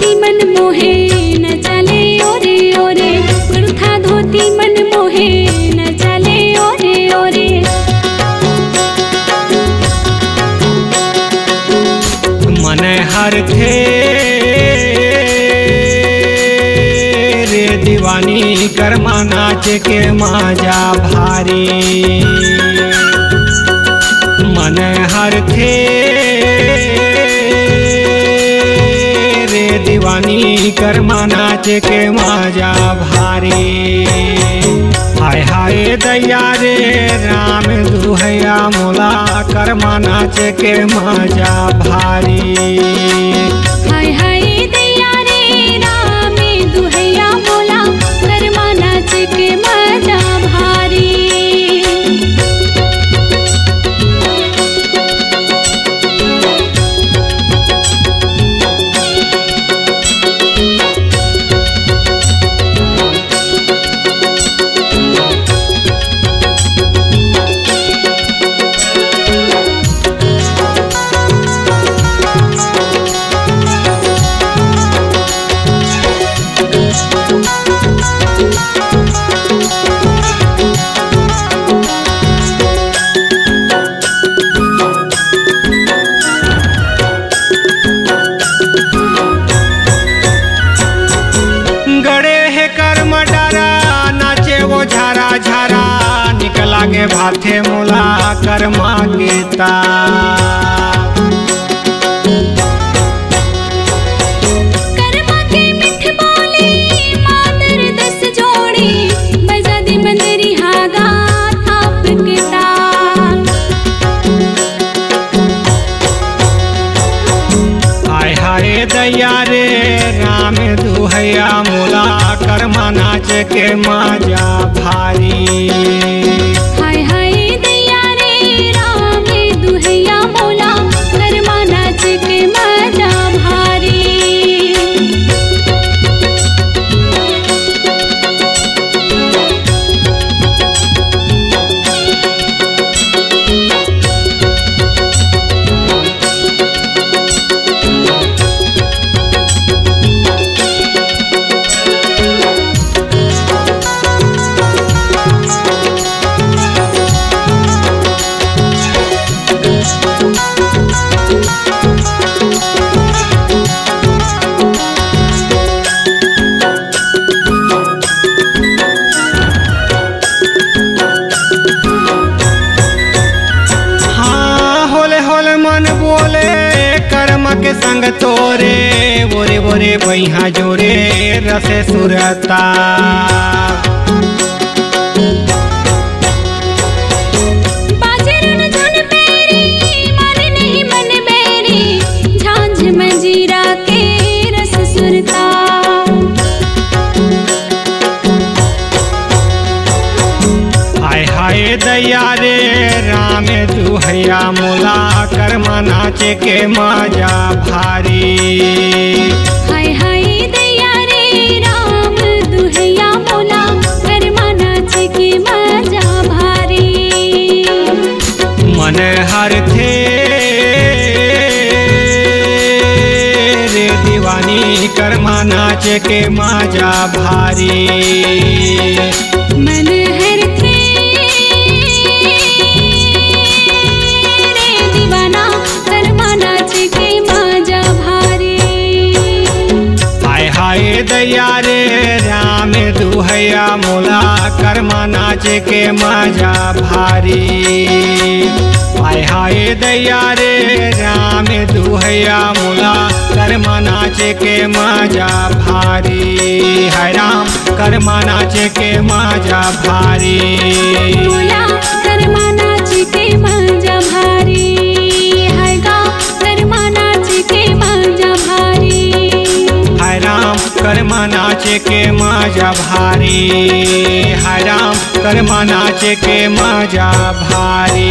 धोती मन मोहे न चले ओरे ओरे, कुर्ता धोती मन मोहे न चले ओरे ओरे। मन हर थे रे दीवानी कर्मा नाच के माजा भारी। मन हर थे रे दीवानी कर्मा नाच के माजा भारी। हाय हाय दैया रे राम दुहैया मोला कर्मा नाच के माजा भारी। हाय हाय दैया रे राम दुहैया मोला कर्मा नाच के माजा भारी। झारा निकला गे भाथे मोला कर्मा गीता। कर्मा के मिठ बोली मातर दस जोड़ी, बजा दे मंदरी हागा थाप के ताल। हाय हाय दैया रे राम दुहैया मोला कर्मा नाच के माजा भारी। हाय हाय दैया रे राम दुहैया मोला कर्मा नाच के माजा भारी। के संग तोरे बोरे बोरे बइहा जोरे रसे सुरता। बाजरन झुन पेरी मन नहीं मन मेरी, झांझ मंजीरा के रस सुरता। हाय हाय दैया रे राम दुहैया मोला कर्मा नाच के माजा भारी। हाय हाय दैया रे राम दुहैया मोला कर्मा नाच के माजा भारी। मन हर थे रे दीवानी कर्मा नाच के माजा भारी। मन हर थे रे दीवाना कर्मा नाच के माजा भारी। हाय हाय दैया रे राम दुहैया मोला कर्मा नाच के माजा भारी। हाय हाय दैया रे राम दुहैया मोला कर्मा नाच के माजा भारी। हाय राम कर्मा नाच के माजा भारी। मोला कर्मा नाच के माजा भारी। हाय गा कर्मा नाच के माजा भारी। हाय राम कर्मा नाच के माजा भारी। हाय राम कर्मा नाच के माजा भारी।